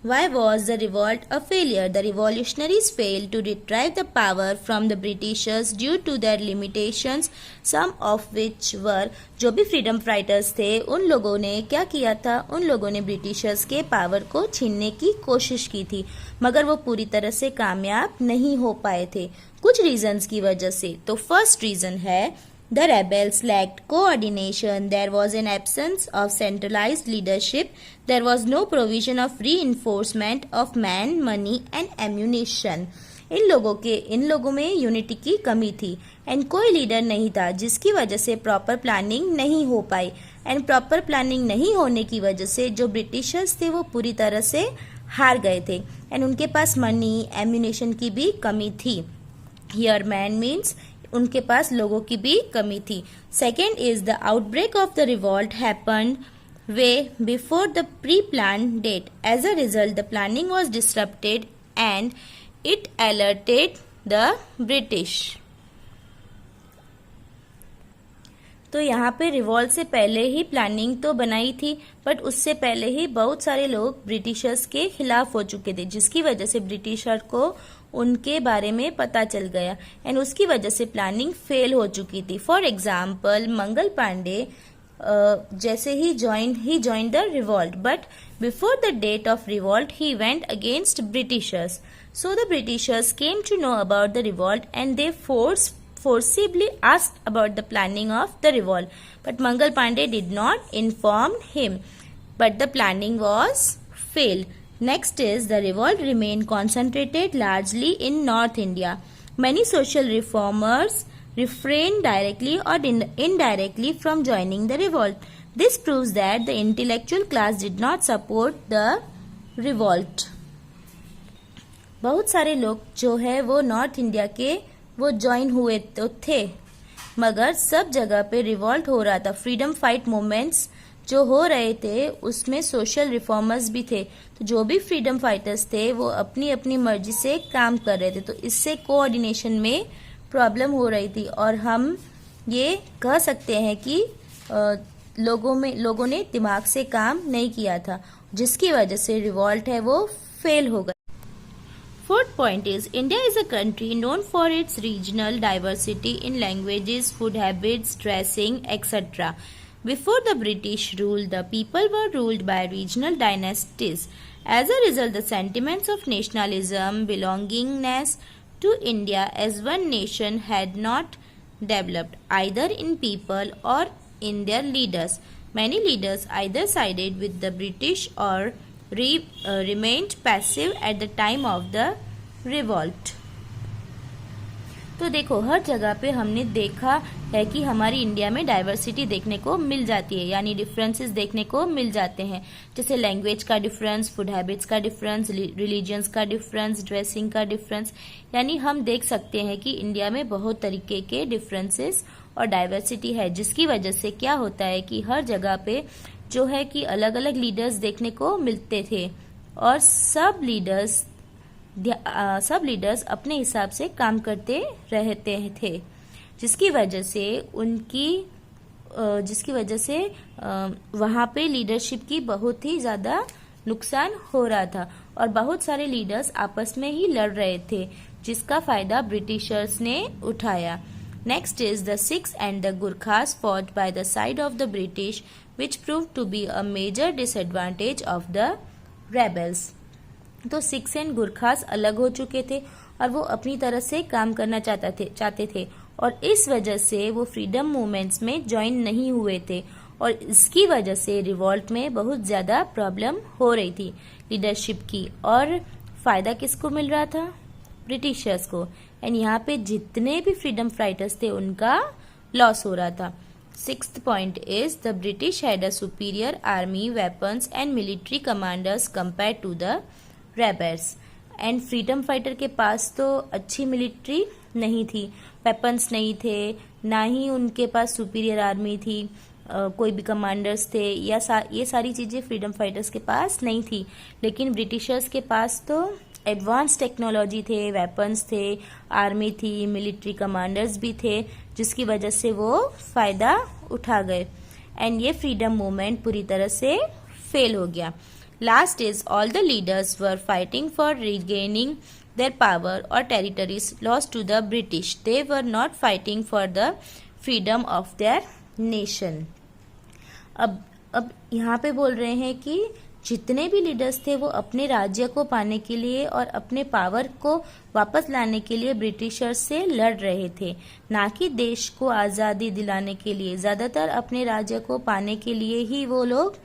Why was the revolt a failure? The revolutionaries failed to retrieve the power from the Britishers due to their limitations, some of which were जो भी freedom fighters थे उन लोगों ने क्या किया था, उन लोगों ने ब्रिटिशर्स के पावर को छीनने की कोशिश की थी, मगर वो पूरी तरह से कामयाब नहीं हो पाए थे कुछ रीजंस की वजह से। तो फर्स्ट रीजन है The rebels lacked coordination. There was an absence of centralized leadership. There was no provision of reinforcement of man, money and ammunition. इन लोगों में यूनिटी की कमी थी एंड कोई लीडर नहीं था, जिसकी वजह से प्रॉपर प्लानिंग नहीं हो पाई एंड प्रॉपर प्लानिंग नहीं होने की वजह से जो ब्रिटिशर्स थे वो पूरी तरह से हार गए थे एंड उनके पास मनी एम्यूनेशन की भी कमी थी। हियर मैन मीन्स उनके पास लोगों की भी कमी थी। Second is the outbreak of the revolt happened way before the pre plan date. As a result the planning was disrupted and it alerted the British. तो यहाँ पे रिवॉल्ट से पहले ही प्लानिंग तो बनाई थी, बट उससे पहले ही बहुत सारे लोग ब्रिटिशर्स के खिलाफ हो चुके थे, जिसकी वजह से ब्रिटिशर को उनके बारे में पता चल गया एंड उसकी वजह से प्लानिंग फेल हो चुकी थी। फॉर एग्जाम्पल मंगल पांडे जैसे ही join the revolt, but before the date of revolt he went against Britishers. So the Britishers came to know about the revolt and they forcibly asked about the planning of the revolt, but Mangal Pandey did not inform him, but the planning was failed. Next is the revolt remained concentrated largely in North India. Many social reformers refrained directly or indirectly from joining the revolt. This proves that the intellectual class did not support the revolt. बहुत सारे लोग जो है वो north India के वो join हुए तो थे, मगर सब जगह पे रिवॉल्ट हो रहा था। फ्रीडम फाइट मूवमेंट्स जो हो रहे थे उसमें सोशल रिफॉर्मर्स भी थे, तो जो भी फ्रीडम फाइटर्स थे वो अपनी अपनी मर्जी से काम कर रहे थे, तो इससे कोऑर्डिनेशन में प्रॉब्लम हो रही थी और हम ये कह सकते हैं कि लोगों ने दिमाग से काम नहीं किया था, जिसकी वजह से रिवॉल्ट है वो फेल हो गया। Fourth point is India is a country known for its regional diversity in languages, food habits, dressing, etc. Before the British rule, the people were ruled by regional dynasties. As a result, the sentiments of nationalism, belongingness to India as one nation had not developed either in people or in their leaders. Many leaders either sided with the British or remained passive at the time of the revolt. तो देखो हर जगह पे हमने देखा है कि हमारी India में डाइवर्सिटी देखने को मिल जाती है, यानी डिफरेंसेस देखने को मिल जाते हैं, जैसे लैंग्वेज का डिफरेंस, फूड हैबिट्स का डिफरेंस, रिलीजन्स का डिफरेंस, ड्रेसिंग का डिफरेंस, यानी हम देख सकते हैं कि इंडिया में बहुत तरीके के डिफरेंसेस और डाइवर्सिटी है, जिसकी वजह से क्या होता है कि हर जगह पे जो है कि अलग अलग लीडर्स देखने को मिलते थे और सब लीडर्स अपने हिसाब से काम करते रहते थे, जिसकी वजह से वहाँ पे लीडरशिप की बहुत ही ज़्यादा नुकसान हो रहा था और बहुत सारे लीडर्स आपस में ही लड़ रहे थे, जिसका फायदा ब्रिटिशर्स ने उठाया। Next is the Sikhs and the Gurkhas fought by the side of the British, which proved to be a major disadvantage of the rebels. तो सिख्स एंड गुरखास अलग हो चुके थे और वो अपनी तरह से काम करना चाहते थे और इस वजह से वो फ्रीडम मूवमेंट्स में ज्वाइन नहीं हुए थे और इसकी वजह से रिवॉल्ट में बहुत ज़्यादा प्रॉब्लम हो रही थी लीडरशिप की और फायदा किसको मिल रहा था? ब्रिटिशर्स को। एंड यहाँ पे जितने भी फ्रीडम फाइटर्स थे उनका लॉस हो रहा था। Sixth point is the British had a superior army, weapons and military commanders compare to the rebels. And freedom fighter के पास तो अच्छी मिलिट्री नहीं थी, वेपन्स नहीं थे, ना ही उनके पास सुपीरियर आर्मी थी, कोई भी कमांडर्स थे ये सारी चीज़ें फ्रीडम फाइटर्स के पास नहीं थी। लेकिन ब्रिटिशर्स के पास तो एडवांस टेक्नोलॉजी थे, वेपन्स थे, आर्मी थी, मिलिट्री कमांडर्स भी थे, जिसकी वजह से वो फ़ायदा उठा गए एंड ये फ्रीडम मूवमेंट पूरी तरह से फेल हो गया। Last is all the leaders were fighting for regaining their power or territories lost to the British. They were not fighting for the freedom of their nation. अब यहाँ पे बोल रहे हैं कि जितने भी लीडर्स थे वो अपने राज्य को पाने के लिए और अपने पावर को वापस लाने के लिए ब्रिटिशर्स से लड़ रहे थे, ना कि देश को आज़ादी दिलाने के लिए। ज़्यादातर अपने राज्य को पाने के लिए ही वो लोग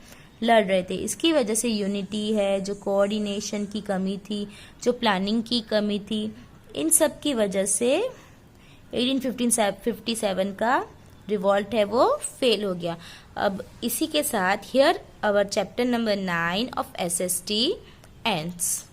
लड़ रहे थे। इसकी वजह से यूनिटी है, जो कोऑर्डिनेशन की कमी थी, जो प्लानिंग की कमी थी, इन सब की वजह से 1857 का रिवॉल्ट है वो फेल हो गया। अब इसी के साथ here our chapter number 9 of SST ends.